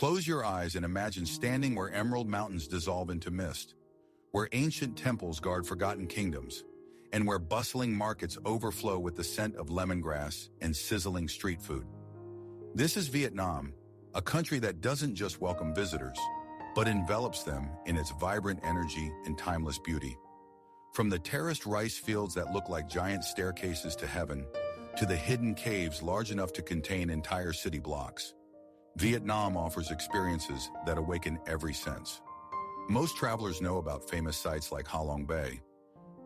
Close your eyes and imagine standing where emerald mountains dissolve into mist, where ancient temples guard forgotten kingdoms, and where bustling markets overflow with the scent of lemongrass and sizzling street food. This is Vietnam, a country that doesn't just welcome visitors, but envelops them in its vibrant energy and timeless beauty. From the terraced rice fields that look like giant staircases to heaven, to the hidden caves large enough to contain entire city blocks, Vietnam offers experiences that awaken every sense. Most travelers know about famous sites like Ha Long Bay,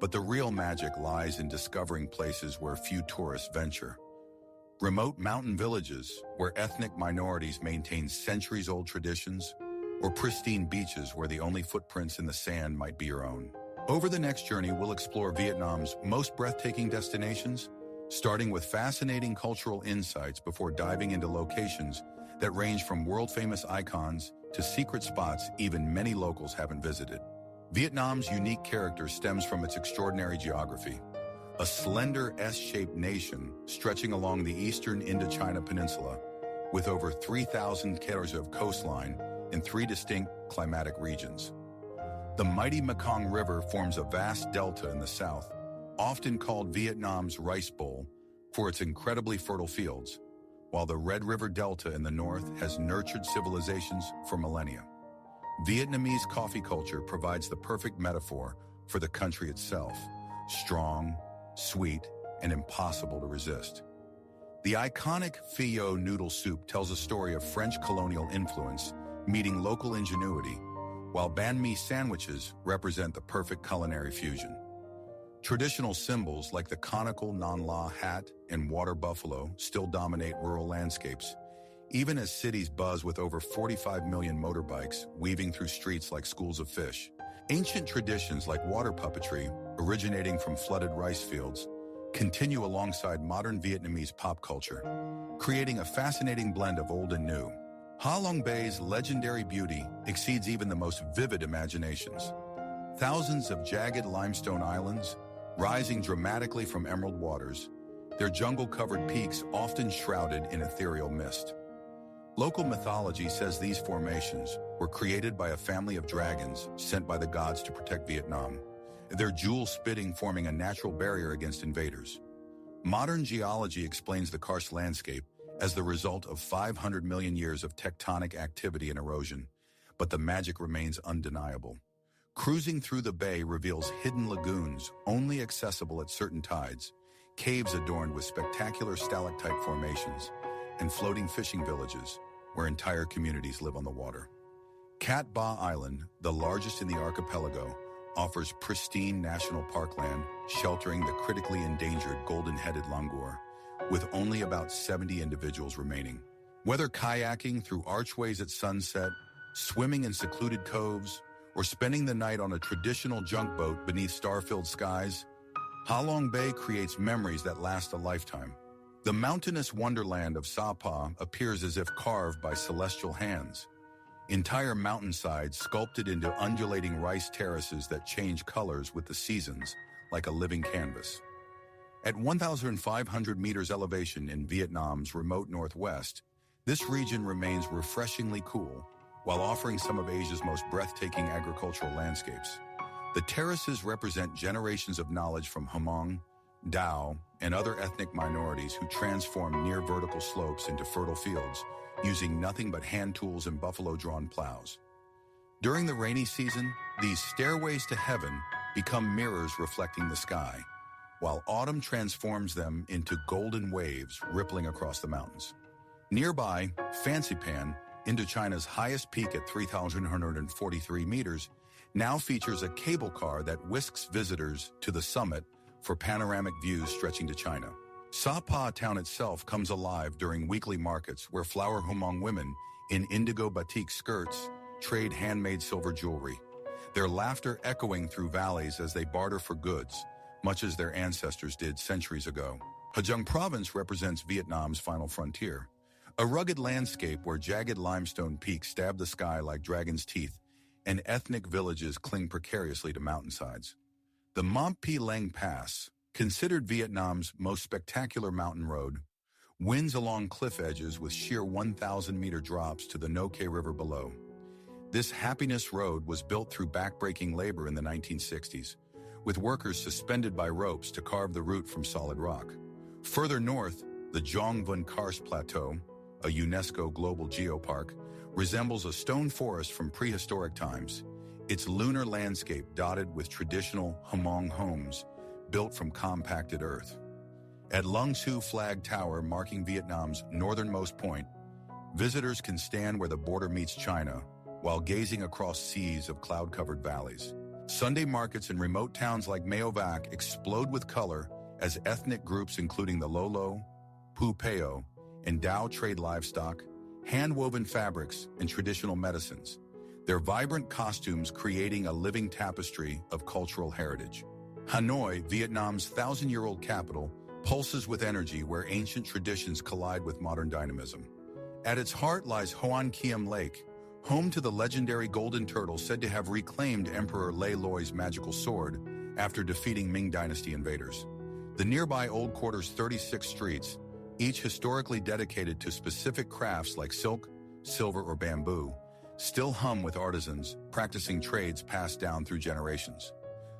but the real magic lies in discovering places where few tourists venture. Remote mountain villages where ethnic minorities maintain centuries-old traditions, or pristine beaches where the only footprints in the sand might be your own. Over the next journey, we'll explore Vietnam's most breathtaking destinations, starting with fascinating cultural insights before diving into locations that range from world-famous icons to secret spots even many locals haven't visited. Vietnam's unique character stems from its extraordinary geography. A slender S-shaped nation stretching along the eastern Indochina Peninsula, with over 3,000 kilometers of coastline in 3 distinct climatic regions. The mighty Mekong River forms a vast delta in the south, often called Vietnam's Rice Bowl for its incredibly fertile fields, while the Red River Delta in the north has nurtured civilizations for millennia. Vietnamese coffee culture provides the perfect metaphor for the country itself: strong, sweet, and impossible to resist. The iconic Pho noodle soup tells a story of French colonial influence meeting local ingenuity, while banh mi sandwiches represent the perfect culinary fusion. Traditional symbols like the conical non la hat and water buffalo still dominate rural landscapes, even as cities buzz with over 45 million motorbikes weaving through streets like schools of fish. Ancient traditions like water puppetry, originating from flooded rice fields, continue alongside modern Vietnamese pop culture, creating a fascinating blend of old and new. Ha Long Bay's legendary beauty exceeds even the most vivid imaginations. Thousands of jagged limestone islands, rising dramatically from emerald waters, their jungle-covered peaks often shrouded in ethereal mist. Local mythology says these formations were created by a family of dragons sent by the gods to protect Vietnam, their jewel spitting forming a natural barrier against invaders. Modern geology explains the karst landscape as the result of 500 million years of tectonic activity and erosion, but the magic remains undeniable. Cruising through the bay reveals hidden lagoons only accessible at certain tides, caves adorned with spectacular stalactite formations, and floating fishing villages where entire communities live on the water. Cat Ba Island, the largest in the archipelago, offers pristine national parkland sheltering the critically endangered golden-headed langur, with only about 70 individuals remaining. Whether kayaking through archways at sunset, swimming in secluded coves, or spending the night on a traditional junk boat beneath star-filled skies, Ha Long Bay creates memories that last a lifetime. The mountainous wonderland of Sapa appears as if carved by celestial hands. Entire mountainsides sculpted into undulating rice terraces that change colors with the seasons, like a living canvas. At 1,500 meters elevation in Vietnam's remote northwest, this region remains refreshingly cool, while offering some of Asia's most breathtaking agricultural landscapes. The terraces represent generations of knowledge from Hmong, Dao, and other ethnic minorities who transformed near vertical slopes into fertile fields, using nothing but hand tools and buffalo-drawn plows. During the rainy season, these stairways to heaven become mirrors reflecting the sky, while autumn transforms them into golden waves rippling across the mountains. Nearby, Fancy Pan, Indochina's highest peak at 3,143 meters, now features a cable car that whisks visitors to the summit for panoramic views stretching to China. Sapa town itself comes alive during weekly markets where flower Hmong women in indigo batik skirts trade handmade silver jewelry, their laughter echoing through valleys as they barter for goods, much as their ancestors did centuries ago. Ha Giang province represents Vietnam's final frontier, a rugged landscape where jagged limestone peaks stab the sky like dragon's teeth and ethnic villages cling precariously to mountainsides. The Mont Pi Leng Pass, considered Vietnam's most spectacular mountain road, winds along cliff edges with sheer 1,000-meter drops to the Noke River below. This Happiness Road was built through backbreaking labor in the 1960s, with workers suspended by ropes to carve the route from solid rock. Further north, the Zhongvan Karst Plateau, a UNESCO Global Geopark, resembles a stone forest from prehistoric times, its lunar landscape dotted with traditional Hmong homes built from compacted earth. At Lung Su Flag Tower marking Vietnam's northernmost point, visitors can stand where the border meets China while gazing across seas of cloud-covered valleys. Sunday markets in remote towns like Mae Vac explode with color as ethnic groups including the Lolo, Pu Peo, and Dao trade livestock, hand-woven fabrics, and traditional medicines, their vibrant costumes creating a living tapestry of cultural heritage. Hanoi, Vietnam's 1,000-year-old capital, pulses with energy where ancient traditions collide with modern dynamism. At its heart lies Hoan Kiem Lake, home to the legendary golden turtle said to have reclaimed Emperor Lei Loi's magical sword after defeating Ming Dynasty invaders. The nearby Old Quarter's 36 streets, each historically dedicated to specific crafts like silk, silver, or bamboo, still hum with artisans practicing trades passed down through generations.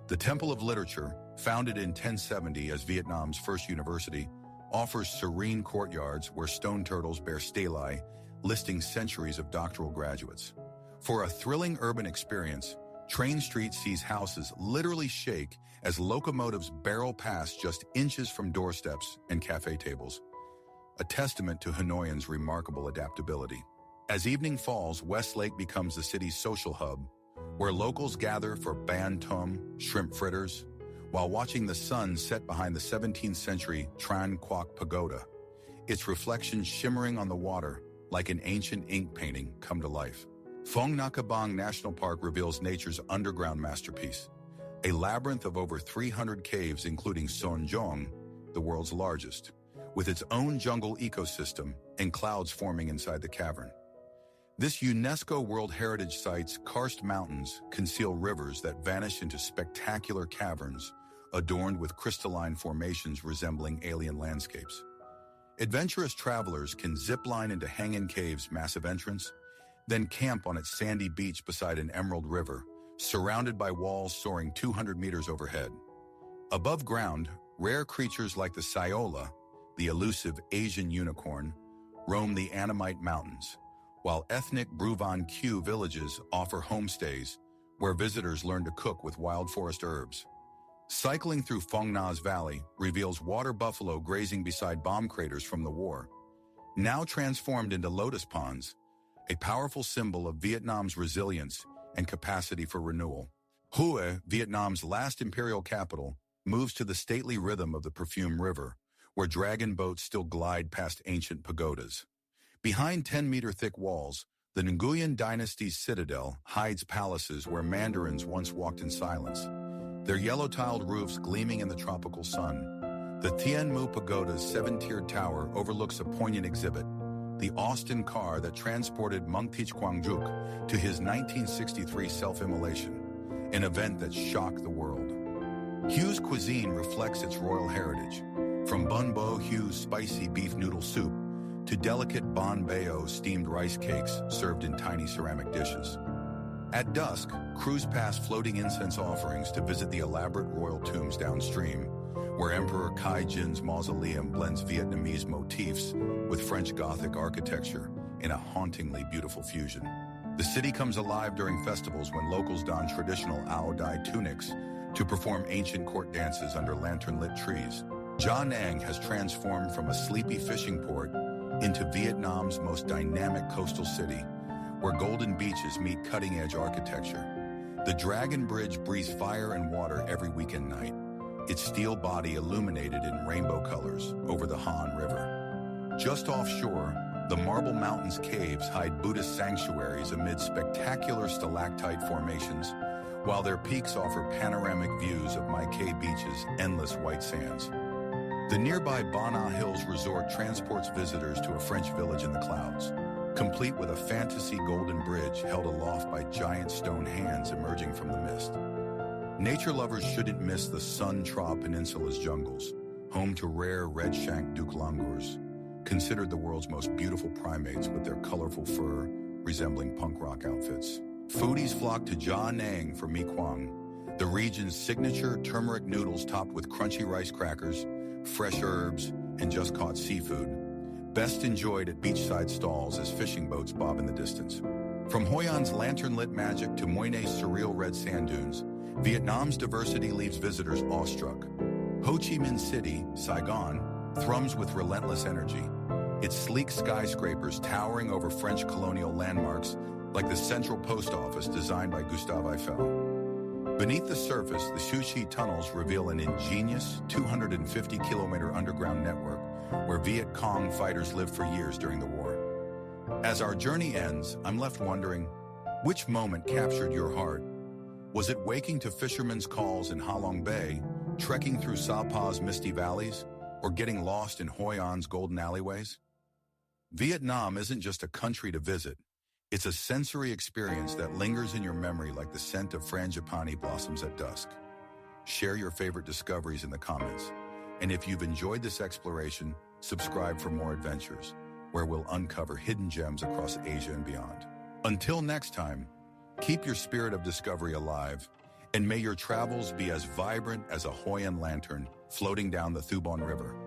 The Temple of Literature, founded in 1070 as Vietnam's first university, offers serene courtyards where stone turtles bear stelae, listing centuries of doctoral graduates. For a thrilling urban experience, Train Street sees houses literally shake as locomotives barrel past just inches from doorsteps and cafe tables, a testament to Hanoians' remarkable adaptability. As evening falls, West Lake becomes the city's social hub, where locals gather for ban tom, shrimp fritters, while watching the sun set behind the 17th century Tran Quoc Pagoda, its reflection shimmering on the water like an ancient ink painting come to life. Phong Nha Bang National Park reveals nature's underground masterpiece, a labyrinth of over 300 caves including Son Jong, the world's largest, with its own jungle ecosystem and clouds forming inside the cavern. This UNESCO World Heritage Site's karst mountains conceal rivers that vanish into spectacular caverns adorned with crystalline formations resembling alien landscapes. Adventurous travelers can zip-line into Hangin Cave's massive entrance, then camp on its sandy beach beside an emerald river, surrounded by walls soaring 200 meters overhead. Above ground, rare creatures like the Sayola, the elusive Asian unicorn, roam the Annamite Mountains, while ethnic Bruvan Q villages offer homestays where visitors learn to cook with wild forest herbs. Cycling through Phong Nha's valley reveals water buffalo grazing beside bomb craters from the war, now transformed into lotus ponds, a powerful symbol of Vietnam's resilience and capacity for renewal. Hue, Vietnam's last imperial capital, moves to the stately rhythm of the Perfume River, where dragon boats still glide past ancient pagodas. Behind 10-meter-thick walls, the Nguyen dynasty's citadel hides palaces where mandarins once walked in silence, their yellow-tiled roofs gleaming in the tropical sun. The Tien Mu Pagoda's 7-tiered tower overlooks a poignant exhibit, the Austin car that transported Mungtich Quangjuk to his 1963 self-immolation, an event that shocked the world. Hue's cuisine reflects its royal heritage, from Bun Bo Hue's spicy beef noodle soup to delicate Bon Bao steamed rice cakes served in tiny ceramic dishes. At dusk, crews pass floating incense offerings to visit the elaborate royal tombs downstream, where Emperor Kai Jin's mausoleum blends Vietnamese motifs with French Gothic architecture in a hauntingly beautiful fusion. The city comes alive during festivals when locals don traditional Ao Dai tunics to perform ancient court dances under lantern-lit trees. Da Nang has transformed from a sleepy fishing port into Vietnam's most dynamic coastal city, where golden beaches meet cutting-edge architecture. The Dragon Bridge breathes fire and water every weekend night, its steel body illuminated in rainbow colors over the Han River. Just offshore, the Marble Mountains caves hide Buddhist sanctuaries amid spectacular stalactite formations, while their peaks offer panoramic views of Mai Kay Beach's endless white sands. The nearby Bana Hills Resort transports visitors to a French village in the clouds, complete with a fantasy golden bridge held aloft by giant stone hands emerging from the mist. Nature lovers shouldn't miss the Sun Tra Peninsula's jungles, home to rare red-shanked duc langurs, considered the world's most beautiful primates with their colorful fur resembling punk rock outfits. Foodies flock to Da Nang for mi quang, the region's signature turmeric noodles topped with crunchy rice crackers, fresh herbs, and just-caught seafood, best enjoyed at beachside stalls as fishing boats bob in the distance. From Hoi An's lantern-lit magic to Moi Nay's surreal red sand dunes, Vietnam's diversity leaves visitors awestruck. Ho Chi Minh City, Saigon, thrums with relentless energy, its sleek skyscrapers towering over French colonial landmarks like the Central Post Office designed by Gustave Eiffel. Beneath the surface, the Shu Chi tunnels reveal an ingenious 250-kilometer underground network where Viet Cong fighters lived for years during the war. As our journey ends, I'm left wondering, which moment captured your heart? Was it waking to fishermen's calls in Ha Long Bay, trekking through Sapa's misty valleys, or getting lost in Hoi An's golden alleyways? Vietnam isn't just a country to visit. It's a sensory experience that lingers in your memory like the scent of frangipani blossoms at dusk. Share your favorite discoveries in the comments. And if you've enjoyed this exploration, subscribe for more adventures, where we'll uncover hidden gems across Asia and beyond. Until next time, keep your spirit of discovery alive, and may your travels be as vibrant as a Hoi An lantern floating down the Thu Bon River.